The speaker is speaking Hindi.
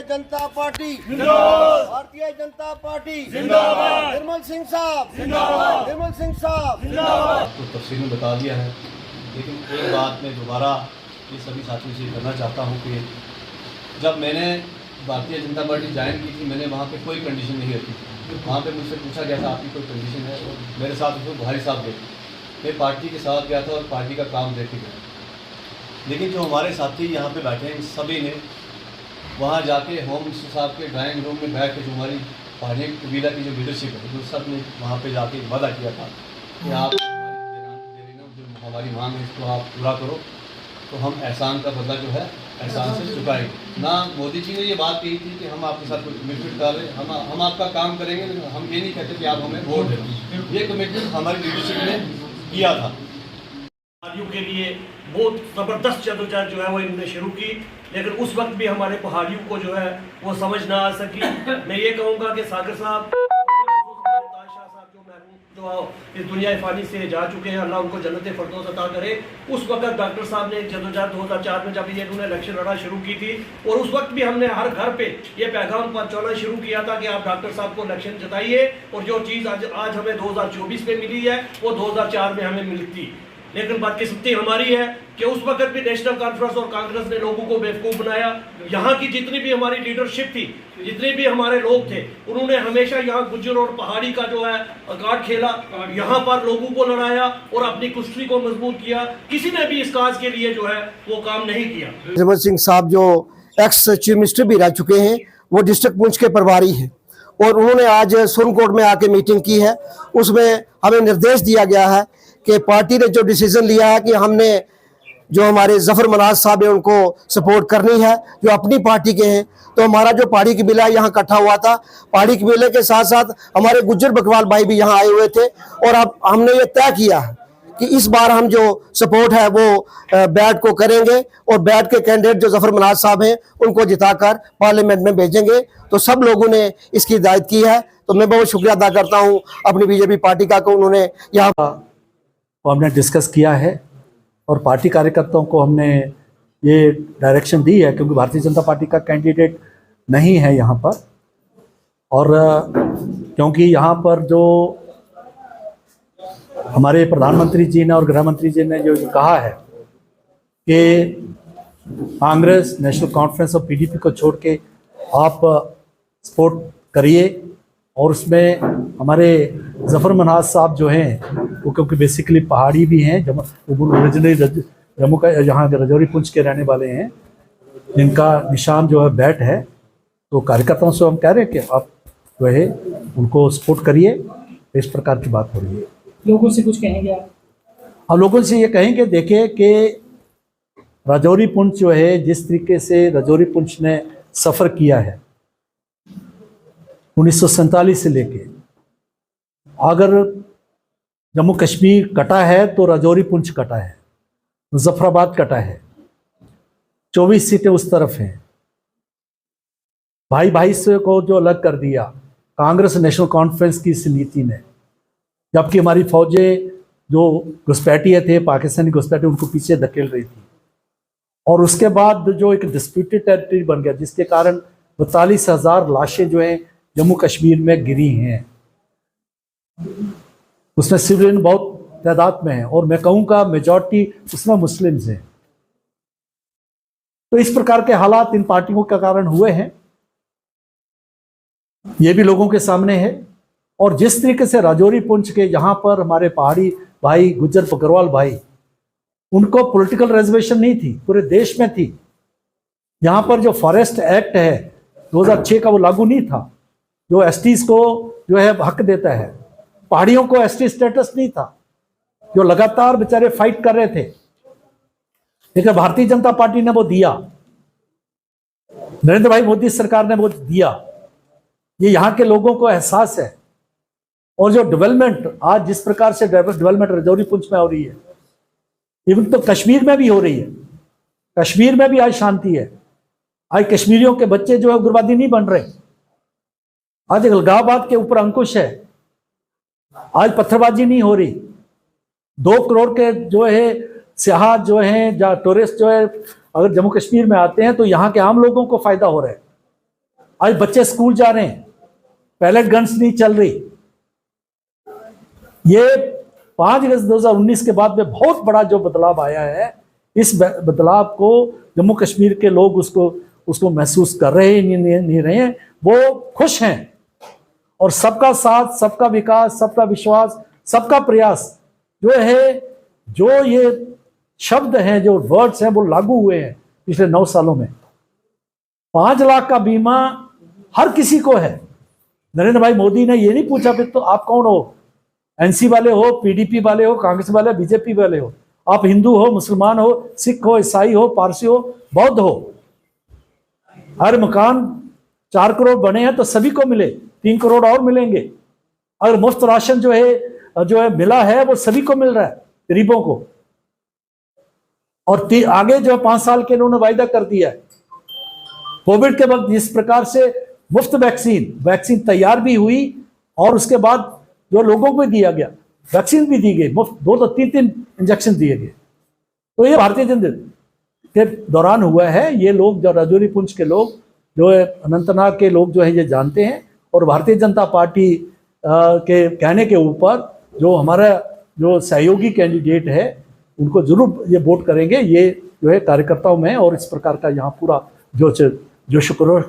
जनता पार्टी जिंदाबाद, भारतीय जनता पार्टी जिंदाबाद, निर्मल सिंह साहब जिंदाबाद, निर्मल सिंह साहब जिंदाबाद। तो तफसील में बता दिया है, लेकिन एक बात मैं दोबारा ये सभी साथियों से करना चाहता हूँ कि जब मैंने भारतीय जनता पार्टी ज्वाइन की थी, मैंने वहाँ पे कोई कंडीशन नहीं रखी थी। वहाँ पे मुझसे पूछा गया था आपकी कोई कंडीशन है, और मेरे साथ उसमें भाई साहब गए, मैं पार्टी के साथ गया था और पार्टी का काम देख के गया। लेकिन जो हमारे साथी यहाँ पे बैठे हैं, सभी ने वहाँ जाके होम मिनिस्टर साहब के ड्राइंग रूम में बैठ के जो हमारी पहाड़ी कबीला की जो लीडरशिप है, वो सब ने वहाँ पे जाके वादा किया था कि आप जो हमारी मांग है इसको आप पूरा करो, तो हम एहसान का बदला जो है एहसान से चुकाएंगे। ना मोदी जी ने ये बात कही थी कि हम आपके साथ कोई कमिटमेंट कर रहे हैं, हम आपका काम करेंगे, लेकिन हम ये नहीं कहते कि आप हमें वोट दें। ये कमिटमेंट हमारी लीडरशिप ने किया था। पहाड़ियों के लिए बहुत ज़बरदस्त जद्दोजहद जो है वो इन्होंने शुरू की, लेकिन उस वक्त भी हमारे पहाड़ियों को जो है वो समझ ना आ सकी। मैं ये कहूँगा कि सागर साहब जो इस दुनिया फ़ानी से जा चुके हैं, अल्लाह उनको जन्नत फ़िरदौस अता करे। उस वक्त डॉक्टर साहब ने जद्दोजहद 2004 में जब ये इन्होंने इलेक्शन लड़ा शुरू की थी, और उस वक्त भी हमने हर घर पे ये पैगाम पहुंचाना शुरू किया था कि आप डॉक्टर साहब को इलेक्शन जिताइए, और जो चीज़ आज हमें 2024 में मिली है वो 2004 में हमें मिलती। लेकिन बदकिस्मती हमारी है कि उस वक्त भी नेशनल कॉन्फ्रेंस और कांग्रेस ने लोगों को बेवकूफ़ बनाया। यहाँ की जितनी भी हमारी लीडरशिप थी, जितने भी हमारे लोग थे, उन्होंने हमेशा यहाँ गुज्जर और पहाड़ी का जो है कार्ड खेला, यहाँ पर लोगों को लड़ाया और अपनी कुश्ती को मजबूत किया। किसी ने भी इस काज के लिए जो है वो काम नहीं किया। निर्मल सिंह साहब जो एक्स चीफ मिनिस्टर भी रह चुके हैं, वो डिस्ट्रिक्ट पुंछ के प्रभारी हैं, और उन्होंने आज सुरनकोट में आके मीटिंग की है। उसमें हमें निर्देश दिया गया है कि पार्टी ने जो डिसीजन लिया है कि हमने जो हमारे जफर मनाज साहब है उनको सपोर्ट करनी है, जो अपनी पार्टी के हैं। तो हमारा जो पहाड़ी कबीला यहाँ इकट्ठा हुआ था, पहाड़ी कबीले के साथ साथ हमारे गुज्जर बकरवाल भाई भी यहाँ आए हुए थे, और अब हमने ये तय किया है कि इस बार हम जो सपोर्ट है वो बैट को करेंगे, और बैट के कैंडिडेट जो जफर मनाज साहब हैं उनको जिताकर पार्लियामेंट में भेजेंगे। तो सब लोगों ने इसकी हिदायत की है, तो मैं बहुत शुक्रिया अदा करता हूँ अपनी बीजेपी पार्टी का कि उन्होंने यहाँ को हमने डिस्कस किया है, और पार्टी कार्यकर्ताओं को हमने ये डायरेक्शन दी है, क्योंकि भारतीय जनता पार्टी का कैंडिडेट नहीं है यहाँ पर, और क्योंकि यहाँ पर जो हमारे प्रधानमंत्री जी ने और गृह मंत्री जी ने जो कहा है कि कांग्रेस, नेशनल कॉन्फ्रेंस और पीडीपी को छोड़ के आप सपोर्ट करिए, और उसमें हमारे जफर मनाज साहब जो हैं वो क्योंकि बेसिकली पहाड़ी भी हैं, ओरिजिनली जम्मू का यहाँ रजौरी पुंछ के रहने वाले हैं, जिनका निशान जो है बैट है। तो कार्यकर्ताओं से हम कह रहे हैं कि आप जो है उनको सपोर्ट करिए। इस प्रकार की बात हो रही है। लोगों से कुछ कहेंगे आप? हम लोगों से ये कहेंगे, देखिए कि रजौरी पुंछ जो है, जिस तरीके से रजौरी पुंछ ने सफ़र किया है 1947 से लेके, अगर जम्मू कश्मीर कटा है तो रजौरी पुंछ कटा है, मुजफ्फराबाद कटा है, 24 सीटें उस तरफ हैं। भाई भाई से को जो अलग कर दिया कांग्रेस नेशनल कॉन्फ्रेंस की इस नीति ने, जबकि हमारी फौजें जो घुसपैठिए थे, पाकिस्तानी घुसपैठिए, उनको पीछे धकेल रही थी, और उसके बाद जो एक डिस्प्यूटेड टेरिटरी बन गया, जिसके कारण 42,000 लाशें जो हैं जम्मू कश्मीर में गिरी हैं। उसमें सिविलियन बहुत तादाद में है, और मैं कहूँगा मेजॉरिटी उसमें मुस्लिम्स हैं। तो इस प्रकार के हालात इन पार्टियों के कारण हुए हैं, ये भी लोगों के सामने है। और जिस तरीके से राजौरी पुंछ के यहाँ पर हमारे पहाड़ी भाई, गुज्जर बकरवाल भाई, उनको पॉलिटिकल रिजर्वेशन नहीं थी, पूरे देश में थी। यहाँ पर जो फॉरेस्ट एक्ट है 2006 का, वो लागू नहीं था, जो एसटीज को जो है हक देता है। पहाड़ियों को एसटी स्टेटस नहीं था, जो लगातार बेचारे फाइट कर रहे थे, लेकिन भारतीय जनता पार्टी ने वो दिया, नरेंद्र भाई मोदी सरकार ने वो दिया। ये यहाँ के लोगों को एहसास है। और जो डेवलपमेंट आज जिस प्रकार से डेवलपमेंट रजौरी पुंछ में हो रही है, इवन तो कश्मीर में भी हो रही है, कश्मीर में भी आज शांति है। आज कश्मीरियों के बच्चे जो है उग्रवादी नहीं बन रहे। आज अलगाववाद के ऊपर अंकुश है। आज पत्थरबाजी नहीं हो रही। 2 करोड़ के जो है सियाह जो हैं, टूरिस्ट जो है, अगर जम्मू कश्मीर में आते हैं तो यहाँ के आम लोगों को फायदा हो रहा है। आज बच्चे स्कूल जा रहे हैं, पैलेट गन्स नहीं चल रही। ये 5 अगस्त 2019 के बाद में बहुत बड़ा जो बदलाव आया है, इस बदलाव को जम्मू कश्मीर के लोग उसको महसूस कर रहे हैं, नहीं रहे हैं, वो खुश हैं। और सबका साथ, सबका विकास, सबका विश्वास, सबका प्रयास जो है, जो ये शब्द हैं, जो वर्ड्स हैं, वो लागू हुए हैं पिछले 9 सालों में। 5 लाख का बीमा हर किसी को है। नरेंद्र भाई मोदी ने ये नहीं पूछा फिर तो आप कौन हो, एनसी वाले हो, पीडीपी वाले हो, कांग्रेस वाले, बीजेपी वाले हो, आप हिंदू हो, मुसलमान हो, सिख हो, ईसाई हो, पारसी हो, बौद्ध हो। हर मकान 4 करोड़ बने हैं तो सभी को मिले, 3 करोड़ और मिलेंगे। अगर मुफ्त राशन जो है मिला है, वो सभी को मिल रहा है, गरीबों को। और आगे जो 5 साल के इन्होंने वायदा कर दिया है। कोविड के वक्त जिस प्रकार से मुफ्त वैक्सीन तैयार भी हुई और उसके बाद जो लोगों को दिया गया, वैक्सीन भी दी गई मुफ्त, 2 तो 3 इंजेक्शन दिए गए। तो ये भारतीय जनता के दौरान हुआ है। ये लोग जो राजौरी पुंछ के लोग जो है, अनंतनाग के लोग जो है, ये जानते हैं। और भारतीय जनता पार्टी के कहने के ऊपर जो हमारा जो सहयोगी कैंडिडेट है, उनको जरूर ये वोट करेंगे। ये जो है कार्यकर्ताओं में और इस प्रकार का यहाँ पूरा जो शुक्र